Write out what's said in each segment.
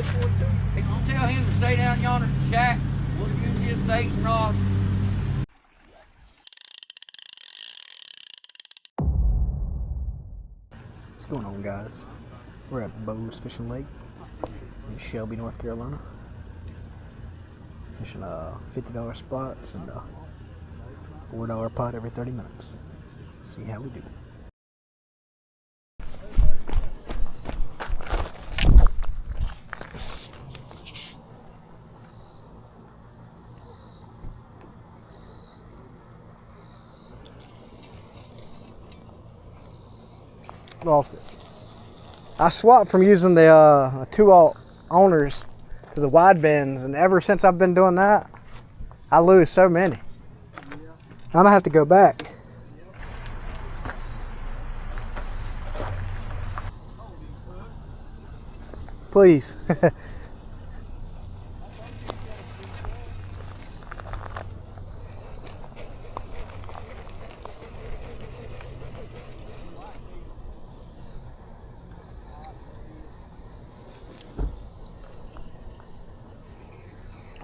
If you tell him to stay down yonder at the shack, we'll use his baits and rods. What's going on, guys? We're at Bo's Fishing Lake in Shelby, North Carolina. Fishing $50 spots and a $4 pot every 30 minutes. See how we do. Lost it. I swapped from using the 2-aught owners to the wide bends, and ever since I've been doing that, I lose so many. I'm gonna have to go back. Please.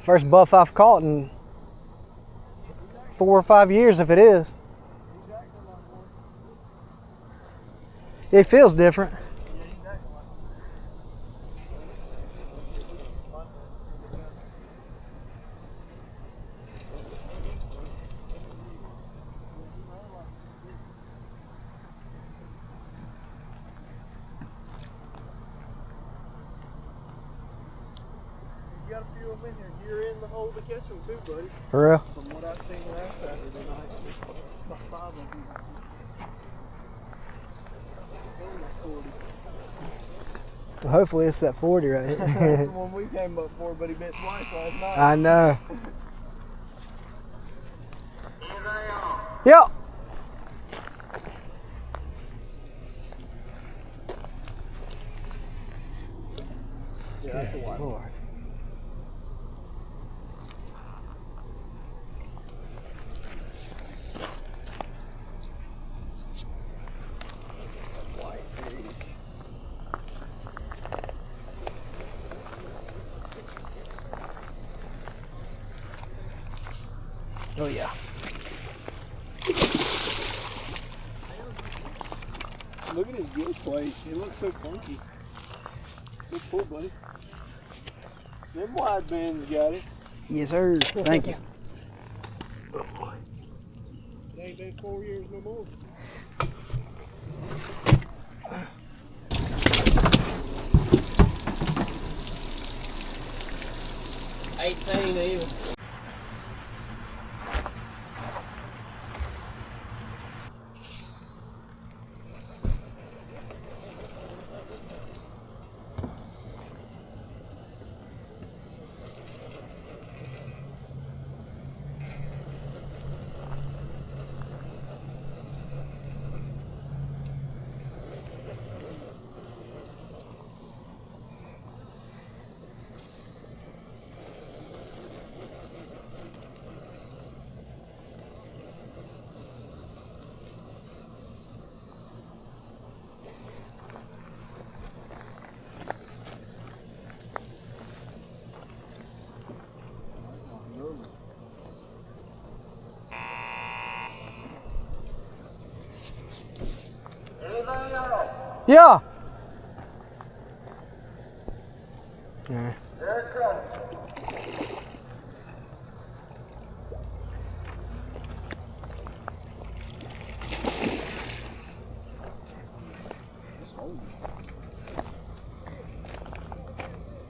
First buff I've caught in 4 or 5 years, if it is. It feels different. You got a few of them in here. You're in the hole to catch them too, buddy. For real? From what I've seen last Saturday night, about 5 of them. Well, hopefully it's that 40 right here. That's the one we came up for, but he bit twice last night. I know. Yep. Yeah, that's a white. Lord. Oh yeah. Look at his gill plate. He looks so funky. Good pull, buddy. Them wide bands got it. Yes, sir. Thank you. It ain't been 4 years no more. Even. Yeah. Yeah.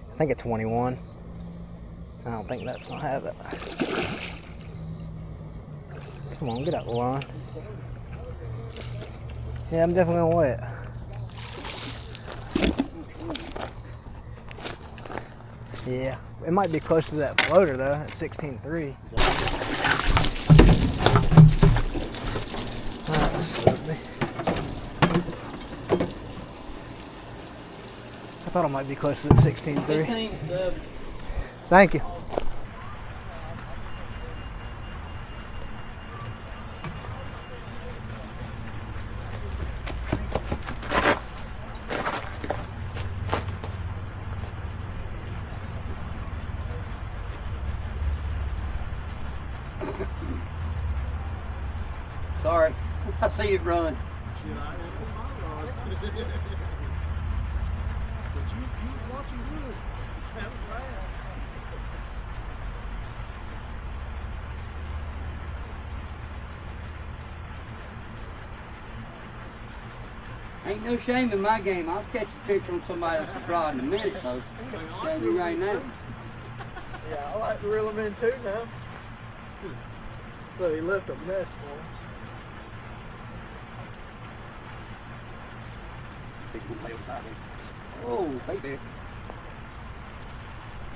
I think it's 21. I don't think that's gonna have it. Come on, get out the line. Yeah, I'm definitely gonna weigh it. Yeah, it might be close to that floater though, at 16.3. I thought it might be close to that 16.3. Thank you. I seen it run. Shit, I ain't on my rod. But you watching good. That was right. Ain't no shame in my game. I'll catch a picture on somebody else's rod in a minute, though. Tell you right now. Yeah, I like to reel them in too now. So he left a mess for him. Oh, baby.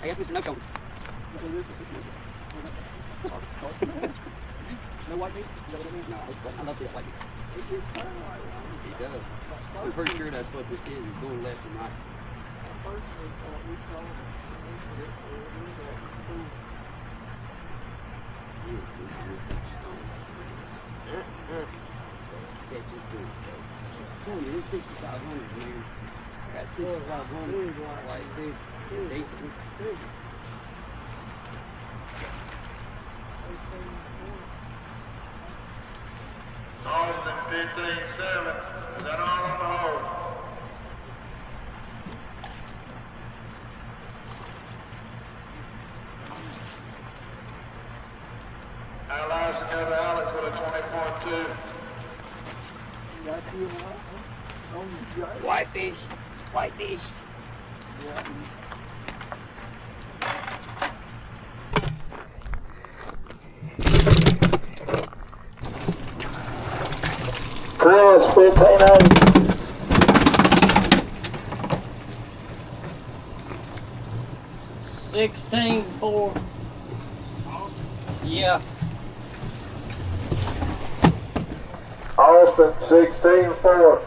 Hey, that's Mr. No-Show. No white meat? Is that what it means? No, I love this white meat. It does. I'm pretty sure that's what this is. It's going left and right. It's 6,500 here. I got 6,500. Like, dude, decent. Austin 15-7. Is that all on the hole? Allies another Alex with a 20.2. Got you on the giant. Whitefish. Whitefish. Yeah. Chris 15-8. 16-4. Yeah. Austin 16-4.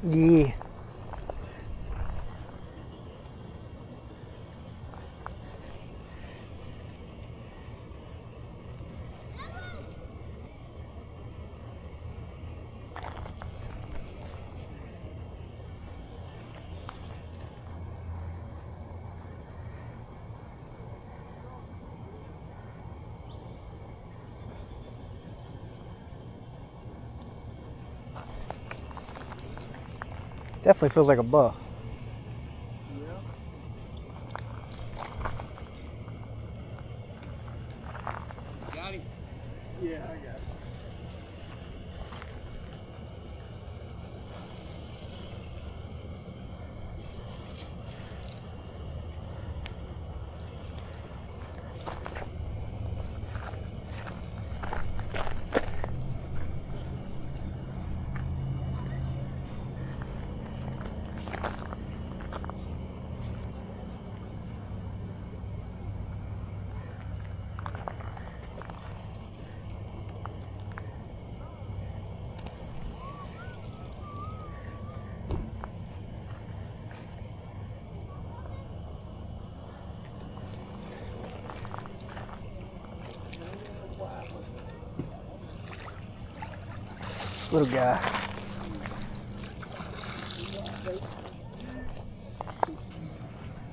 Yeah. Definitely feels like a buff. Yeah. Got him. Yeah, I got it. Little guy.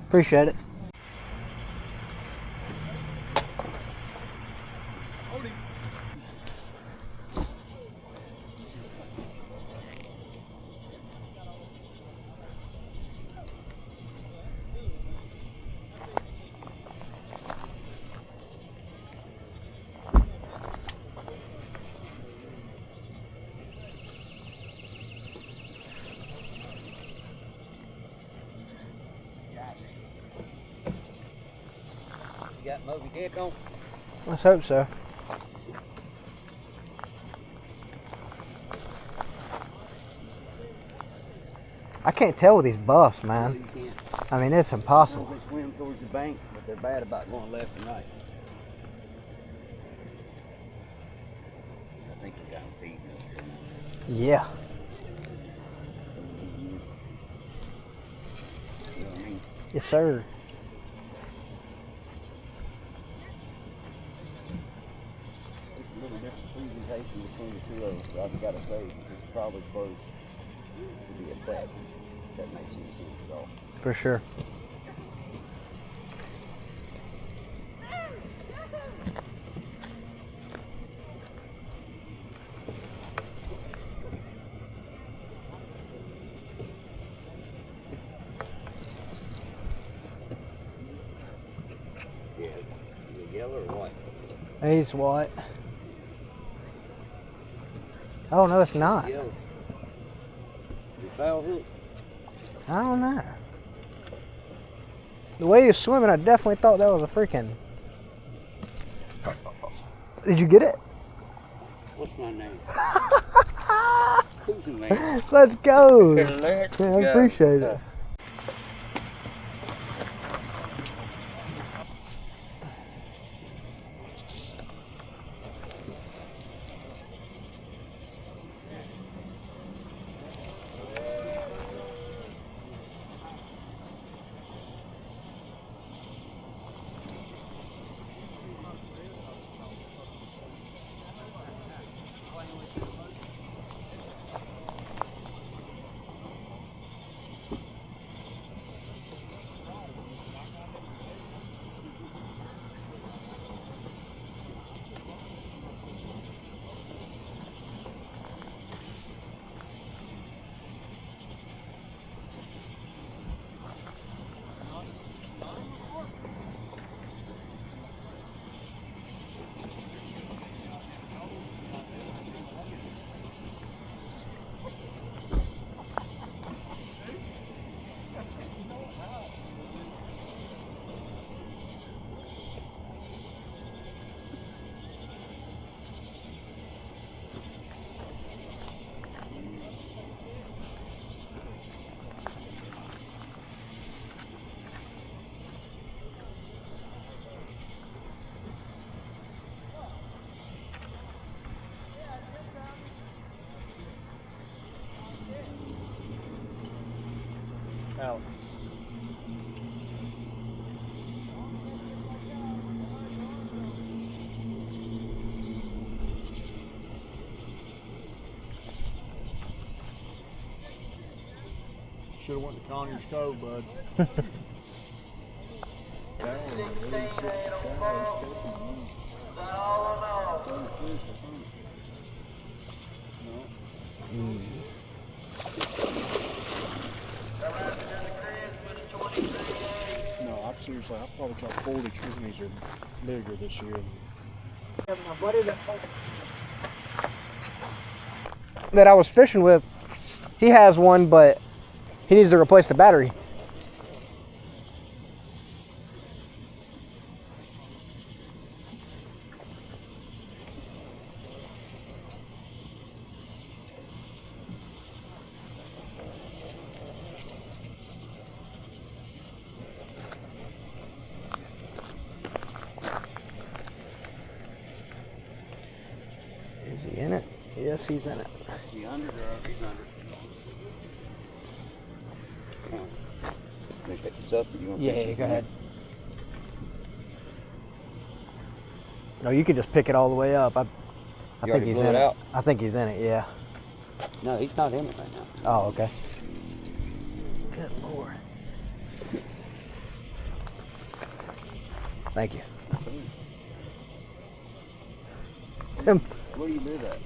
Appreciate it. You got Moby Dick on? Let's hope so. I can't tell with these buffs, man. You can't. I mean, it's impossible. They swim towards the bank, but they're bad about going left and right. I think you got them feeding up here. Yeah. You know what I mean? Yes, sir. It's a little different presentation between the two of them, I've got to say. It's probably close. to be a flat one, if that makes any sense at all. For sure. Yeah, is it yellow or white? He's white. Oh no, it's not. Yellow. Is it foul hook? I don't know. The way he was swimming, I definitely thought that was a freaking. Did you get it? What's my name? Cruising man. Let's go. Let's Yeah, I go. appreciate it. Out. Should have went to Conyers Cove, bud. No, I'm seriously, I probably caught 40 trees are bigger this year. That I was fishing with, he has one, but he needs to replace the battery. Is he in it? Yes, he's in it. He under or he's under? Come on. Can I pick this up? Or you want to Yeah, go ahead. No, you can just pick it all the way up. I You think already he's blew in it it. out? I think he's in it, yeah. No, he's not in it right now. Oh, okay. Good Lord. Thank you. Where do you live at?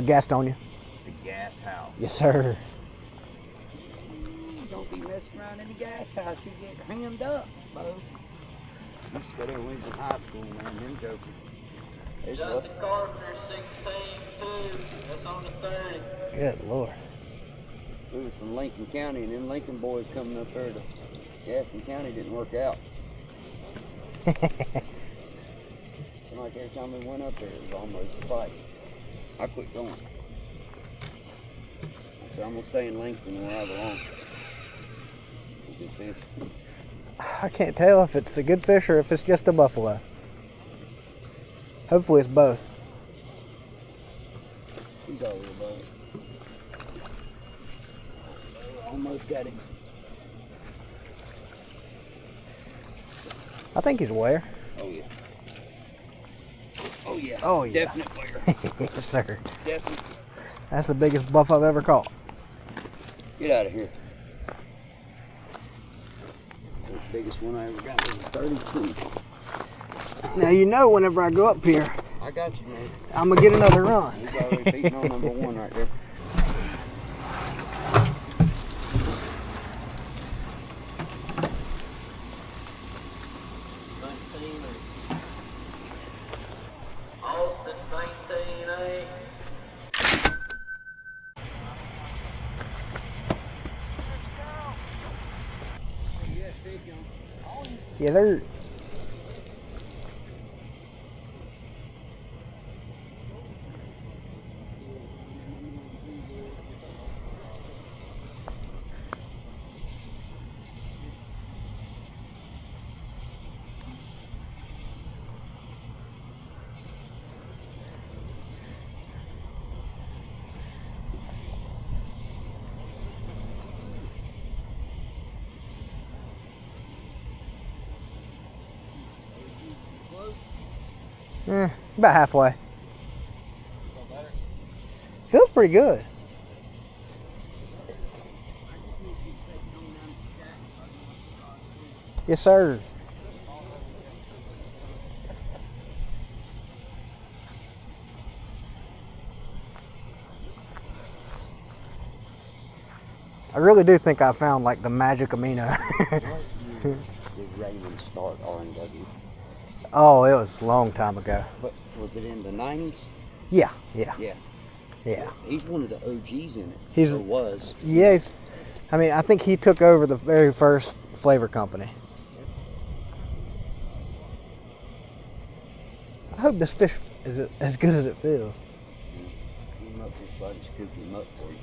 Gastonia. The gas house. Yes, sir. Don't be messing around in the gas house. You get hammed up, Bo. I used to go there when we was in high school, man. Him joking. There's Justin Carpenter, 16-2. That's on the 30. Good Lord. We was from Lincoln County, and them Lincoln boys coming up there to Gaston County didn't work out. Seemed like every time we went up there, it was almost a fight. I quit going. I said, I'm going to stay in Lincoln where I belong. Good fish. I can't tell if it's a good fish or if it's just a buffalo. Hopefully it's both. He's all over above. Almost got him. I think he's aware. Oh yeah. Oh yeah. Oh, yeah. Definite player. Yes, sir. Definite. That's the biggest buff I've ever caught. Get out of here. The biggest one I ever got was a 32. Now you know whenever I go up here, I got you, man. I'm gonna get another run. He's already feeding on number 1 right there. Austin 19.8. Yeah, they're. About halfway. Feels pretty good. Yes, sir. I really do think I found like the magic amino. What year did Raymond start R&W? Oh, it was a long time ago. But was it in the 90s? Yeah. Yeah. He's one of the OGs in it. He's- or was. Yeah, I think he took over the very first flavor company. I hope this fish is as good as it feels. Get him up here so I can scoop him up for you.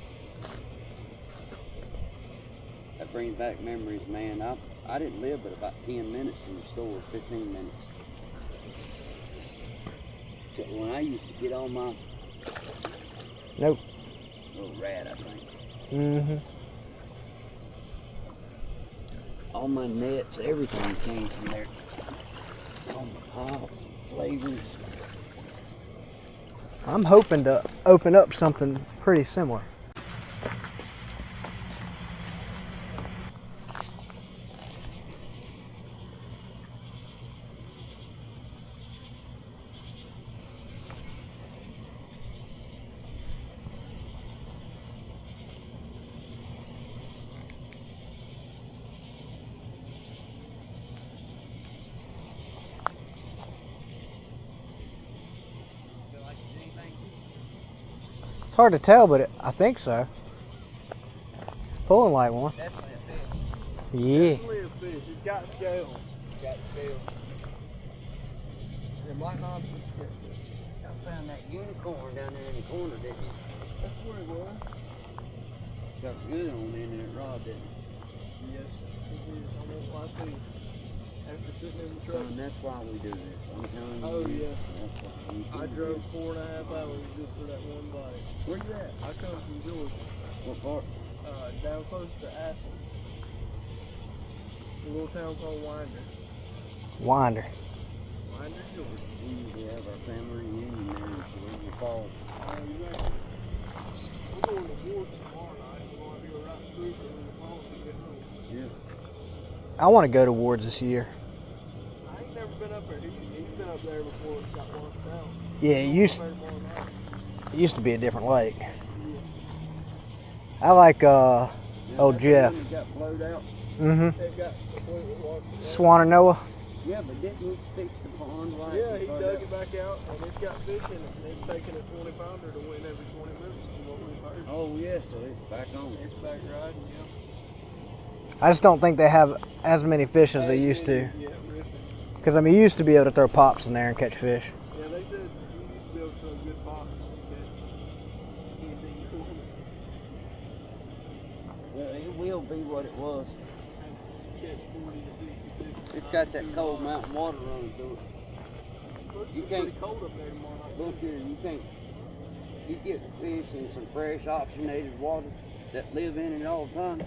That brings back memories, man. I didn't live but about 10 minutes from the store, 15 minutes. So when I used to get on my Nope. little rat, I think. Mm-hmm. All my nets, everything came from there. All my pops, flavors. I'm hoping to open up something pretty similar. It's hard to tell, but I think so. It's pulling like one. Definitely a fish. Yeah. Definitely a fish. It's got scales. Got scales. It might not be. I found that unicorn down there in the corner, didn't you? That's where it was. Got good on the end of that rod, didn't it? Yes, it is. I won't lie to you. After sitting in the truck. Son, that's why we do this. I'm telling you. Oh, yeah. That's why we I do drove this. 4.5 hours just for that one bite. Where you at? I come from Georgia, What part? down close to Athens. A little town called Winder. Winder. Winder, Georgia. We usually have our family reunion there in Shelby Falls. Exactly. We're going to Wards tomorrow night. We're going to do a right cruiser in the fall to get home. Yeah. I want to go to Wards this year. I ain't never been up there. He's been up there before it got washed out. Yeah, it used to be a different lake. I like Now, Oh, that's Jeff. the one that got blowed out. Mm-hmm. It got completely washed out. Swananoa. Yeah, but didn't he fix the pond right? Yeah, he before dug that? it back out, and it's got fish in it, and it's taking a 20-pounder to win every 20 minutes from what we've heard. Oh, yeah, so it's back on. It's back riding, yeah. I just don't think they have as many fish as they used to. Yeah, ripping. Because, I mean, you used to be able to throw pops in there and catch fish. Yeah, they said you used to be able to throw good pops and anything you want. Well, it will be what it was. Catch 40 to 60 fish. It's got that cold mountain water running through it. You can't- Pretty cold up there tomorrow night. Look here, you get fish in some fresh oxygenated water that live in it all the time.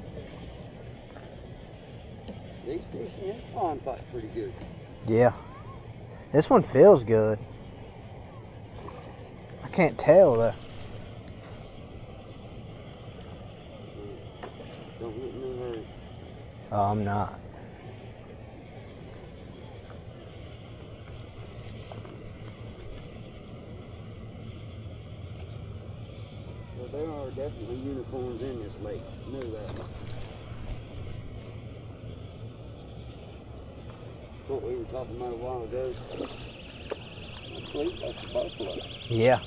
These fish in this pond fight pretty good. Yeah. This one feels good. I can't tell, though. Oh, I'm not. Well, there are definitely unicorns in this lake. Knew that. What we were talking about a while ago. I believe that's a buffalo. Yeah.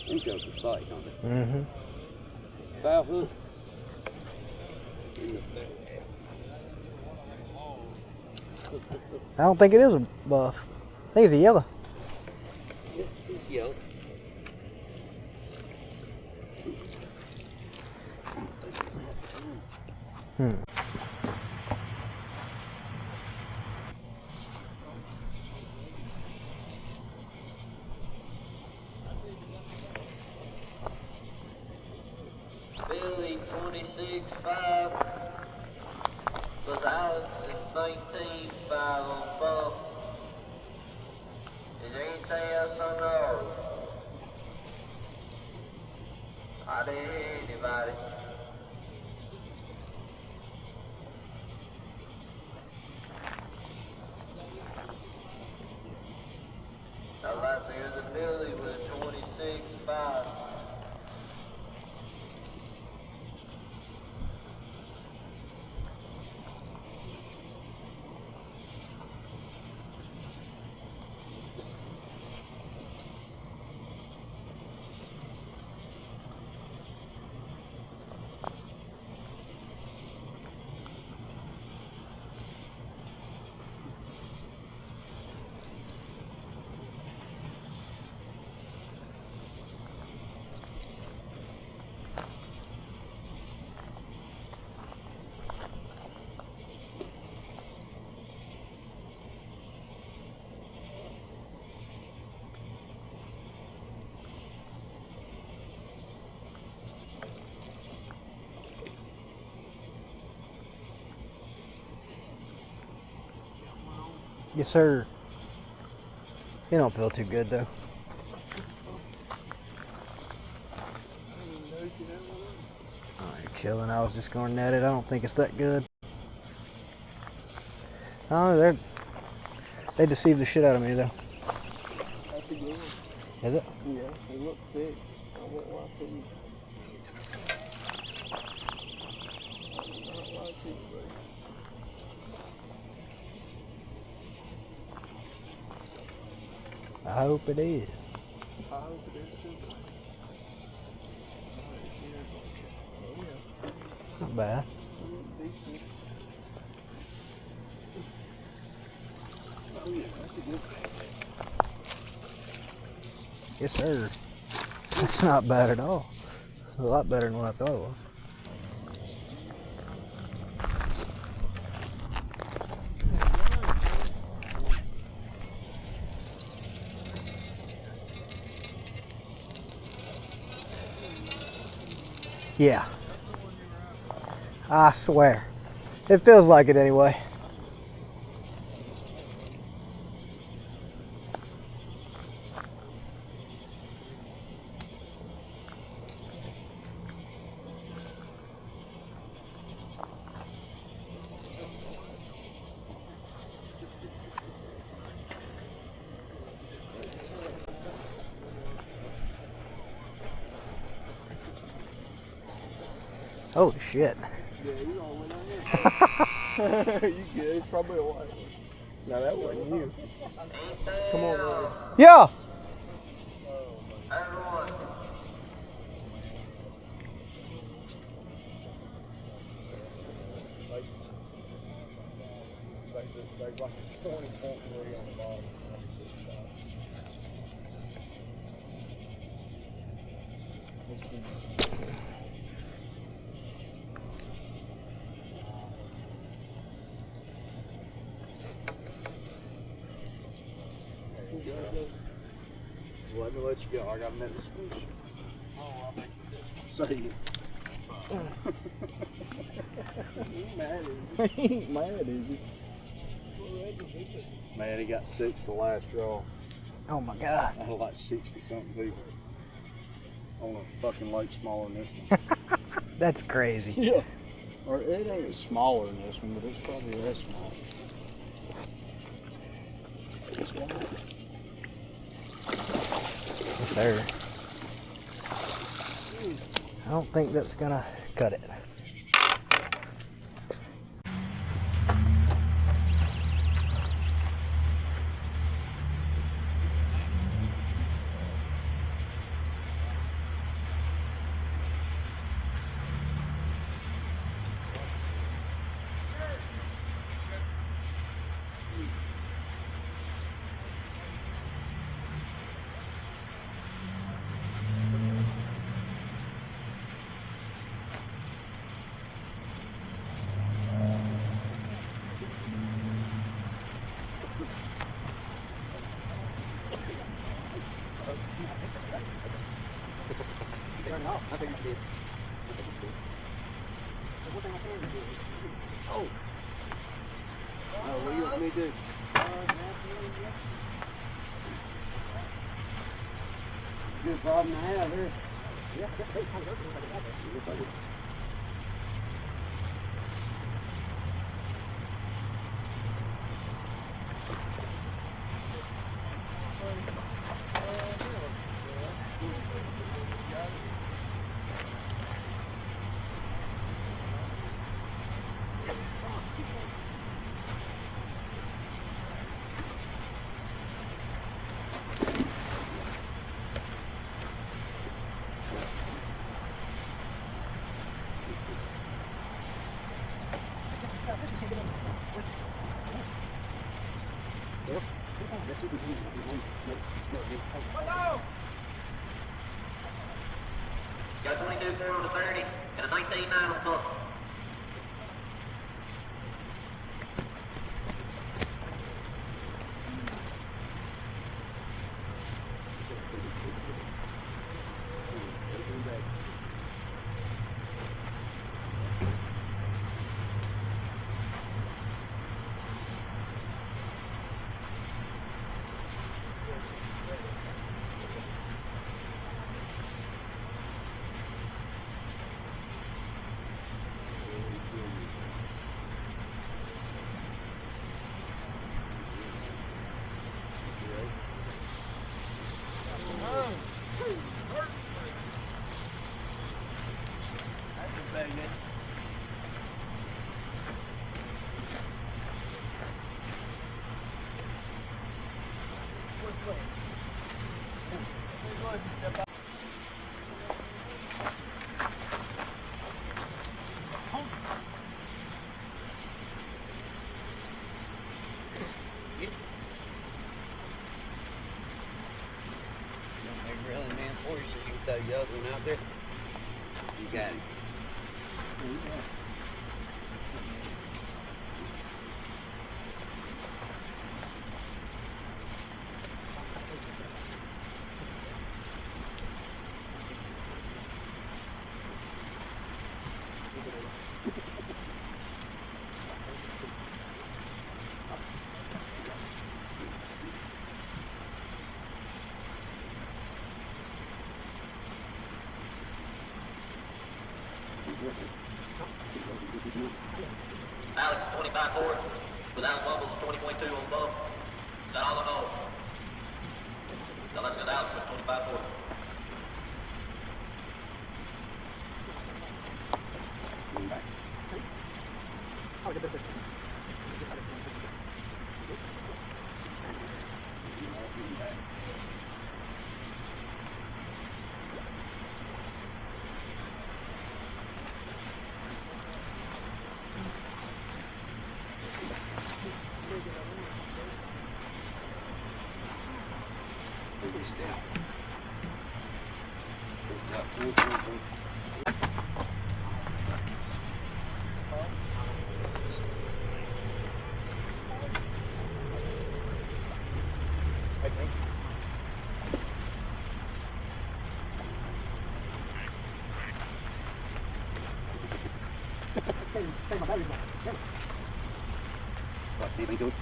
Them jokers fight, don't they? Mm-hmm. Foul hook. I don't think it is a buff. I think it's a yellow. It's yellow. Hmm. Billy 26.5 was Alex at 19.5 on bump. Is there anything else I know? I didn't hear anybody. I'd like to hear the Billy with 26.5. Yes, sir. It don't feel too good though. Oh, you're chilling. I was just going at it. I don't think it's that good. Oh, they deceive the shit out of me though. That's a good one. Is it? Yeah, they look thick. I won't lie to you. I will not lie to you, buddy. I hope it is. I hope it is too. Oh yeah. Not bad. Decent. Oh yeah, that's a good one. Yes, sir. That's not bad at all. It's a lot better than what I thought it was. Yeah. I swear. It feels like it anyway. Holy shit. Yeah, you all went on there. You good? It's probably a white one. No, that wasn't you. Come on, Roy. Yeah. Everyone. Like a 20.3 on the bottom. Well, let me let you go. I got Memphis fish. Oh, I think. Say it. He ain't mad, is he? He ain't mad, is he? Man, he got 6 the last draw. Oh my God. I had like 60 something people on a fucking lake smaller than this one. That's crazy. Yeah. Or it ain't smaller than this one, but it's probably that small. This guy. Yes, sir. I don't think that's gonna cut it. I think it's dead. Oh. Oh, what do you want me to do? Good problem to have here. Got 22.4 on the 30 and a 19.9 on the hook. Throw the other one out there. You got it. Alex 25.4. Without bubbles, 20.2 on both. Is that all I know? So let's go to Alex with 25.4. What, see if we do it?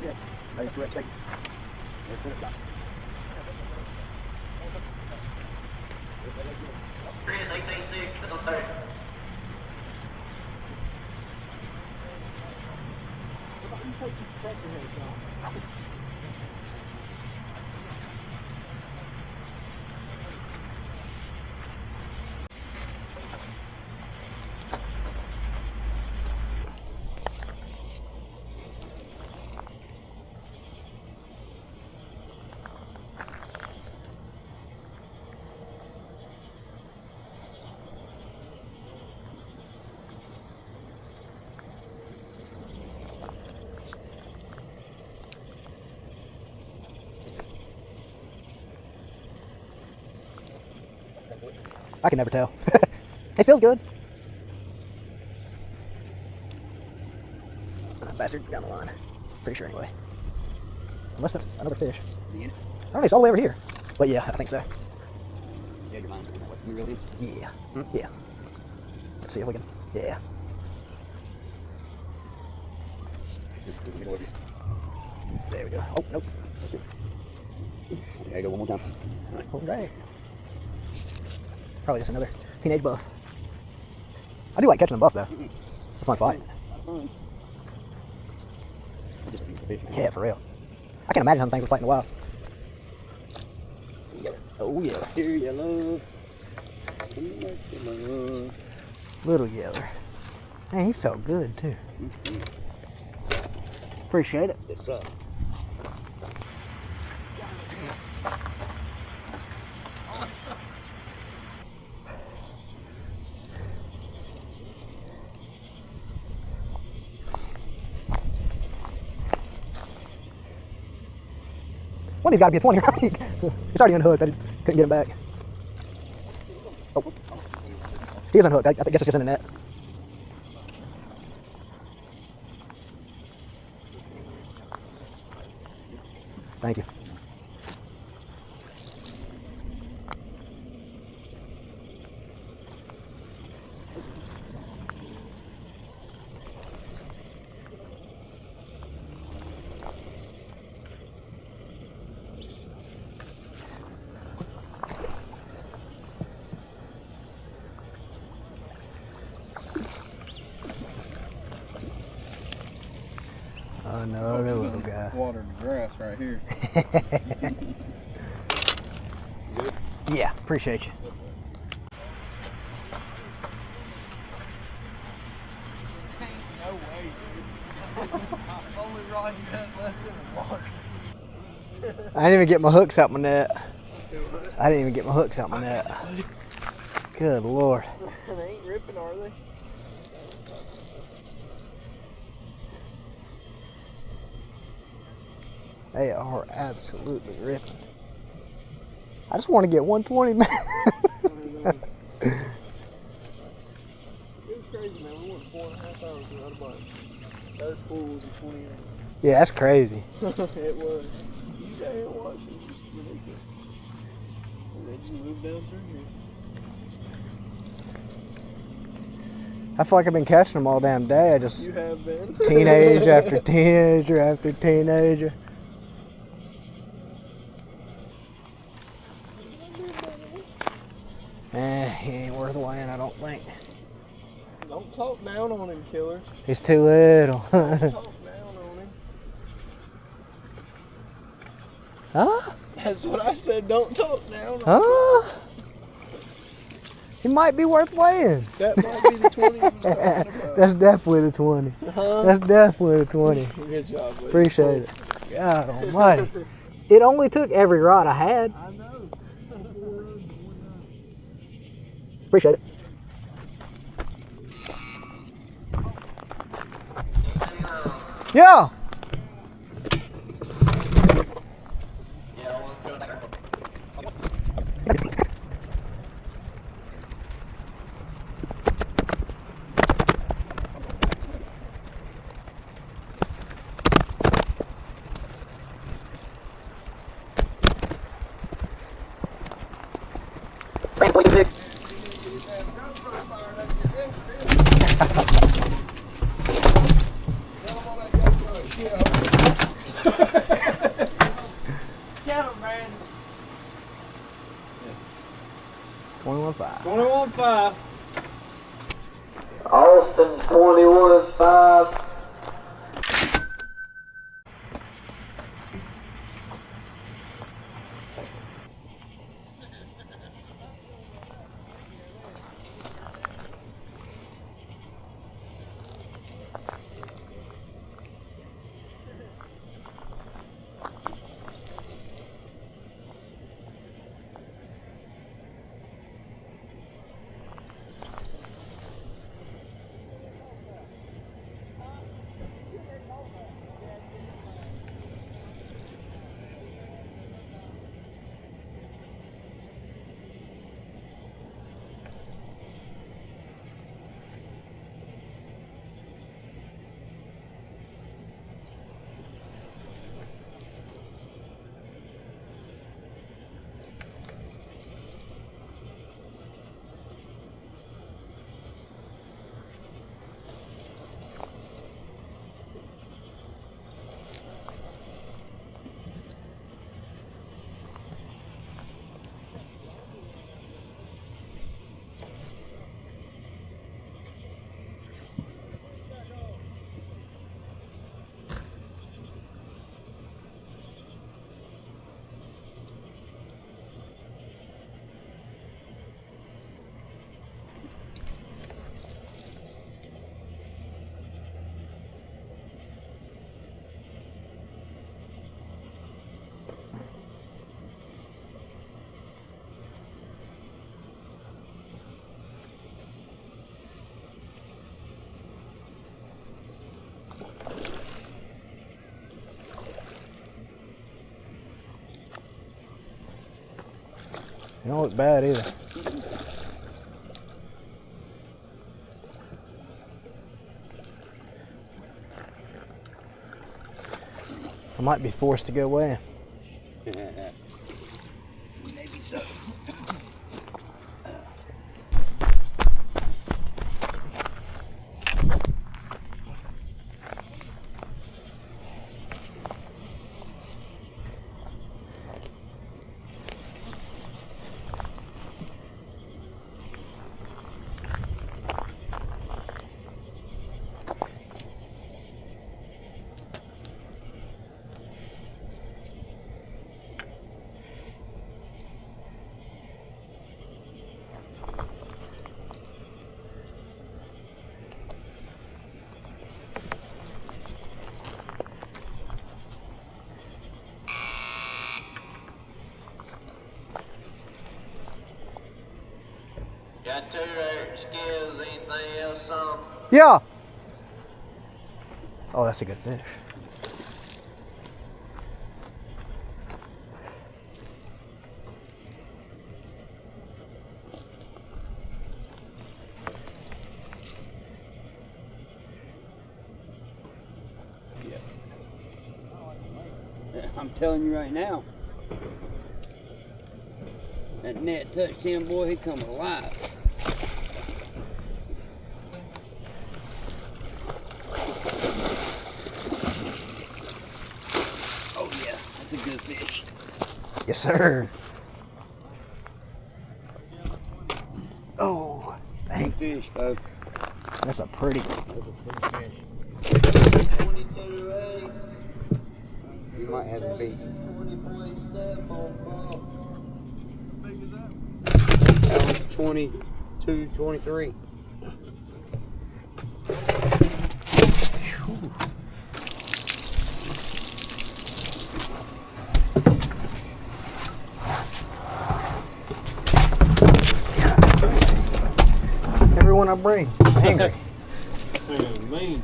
Yes, nice, correct, take it. Let's put it back. take these pressure heads off. I can never tell. It feels good. That bastard down the line. Pretty sure anyway. Unless that's another fish. The end? Oh, it's all the way over here. But yeah, I think so. Yeah, you're fine. What, you reeled in? Yeah. Yeah. Let's see if we can. Yeah. There we go. Oh, nope. There you go, one more time. All right. Probably just another teenage buff. I do like catching them buff though. It's a fun fight. Just a piece of fish, man. Yeah, for real. I can't imagine how things would fight in the wild. Yellow. Oh yeah. Here, yellow. Yellow. Little yeller. Man, he felt good too. Appreciate it. Yes, sir. One of these got to be a 20, right? It's already unhooked. I just couldn't get him back. Oh. He is unhooked. I guess it's just in the net. Thank you. Another little guy. Watering the grass right here. Yeah, appreciate you. No way, dude. Only rod you got left in the water. I didn't even get my hooks out my net. I didn't even get my hooks out my net. Good Lord. They ain't ripping, are they? They are absolutely ripping. I just want to get 120, man. It was crazy, man. We went 4.5 hours without a bite. Third pool was a 28. Yeah, that's crazy. It was. You say it was. It was just ridiculous. And they just moved down through here. I feel like I've been catching them all damn day. I just You have been. teenage after teenager after teenager. He ain't worth weighing, I don't think. Don't talk down on him, killer. He's too little. Don't talk down on him. Huh? That's what I said. Don't talk down on him. Huh? He might be worth weighing. That might be the 20 you was talking about. That's definitely the 20. Huh? That's definitely the 20. Good job, buddy. Appreciate it. God almighty. It only took every rod I had. I know. Appreciate it. Yeah. Count him, man. 21.5. 21.5. Austin 21.5. You don't look bad either. I might be forced to go away. Maybe so. Got 2 there, skills, anything else on? Yeah. Oh, that's a good fish. I'm telling you right now. That net touched him, boy, he come alive. Oh yeah, that's a good fish. Yes, sir. Oh, dang. Good fish, folks. That's a pretty. 22.8. You might have a beat. 20.7 on bump. That was 22, 23. Everyone I bring, angry. Mean.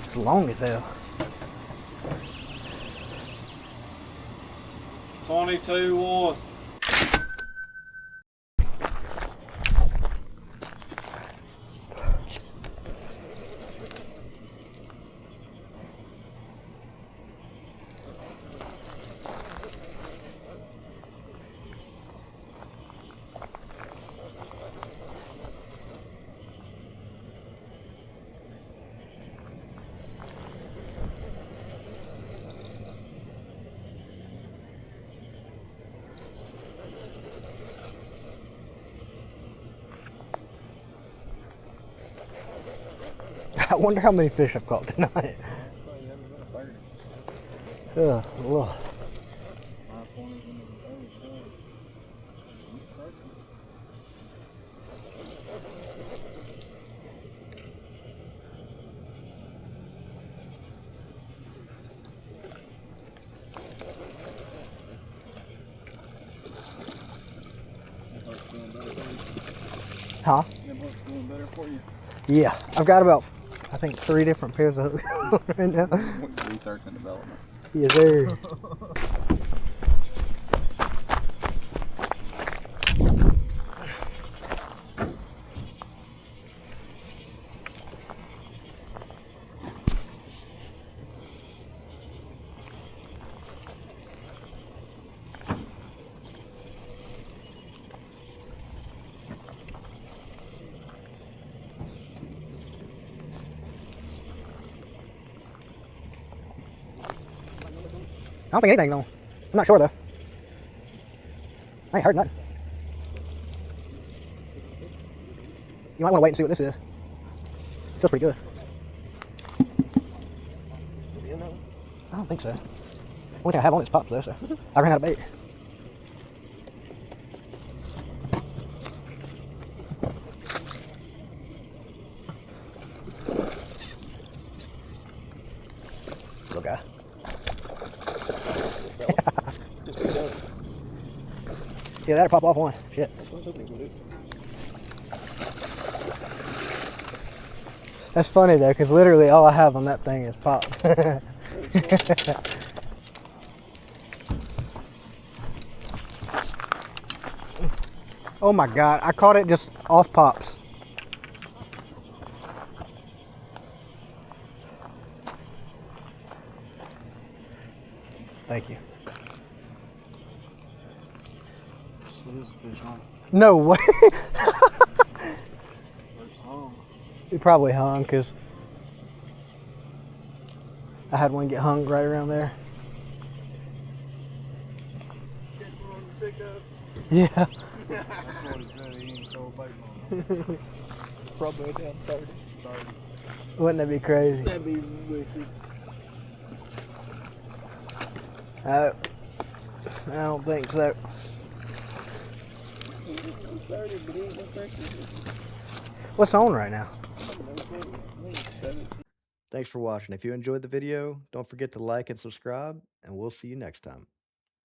It's long as hell. 22-1. I wonder how many fish I've caught tonight. Ugh, ugh. Huh? Them hooks doing better for you. Yeah, I've got about, I think, 3 different pairs of hooks right now. Research and development. Yes, sir. I don't think anything's on. I'm not sure though. I ain't heard nothing. You might want to wait and see what this is. Feels pretty good. I don't think so. Only thing I have on is pops though, so I ran out of bait. Little guy. Yeah, that'll pop off one. Shit. That's funny though, because literally all I have on that thing is pop. Oh my God, I caught it just off pops. Thank you. So this fish on. No way. It's hung. It probably hung because I had one get hung right around there. Catch one on the pickup. Yeah. That's what he said. He ain't throw a bait on. Probably down 30. 30. Wouldn't that be crazy? That'd be wicked. I don't think so. 30, but he ain't no pressure. What's on right now? Maybe 7. Thanks for watching. If you enjoyed the video, don't forget to like and subscribe, and we'll see you next time.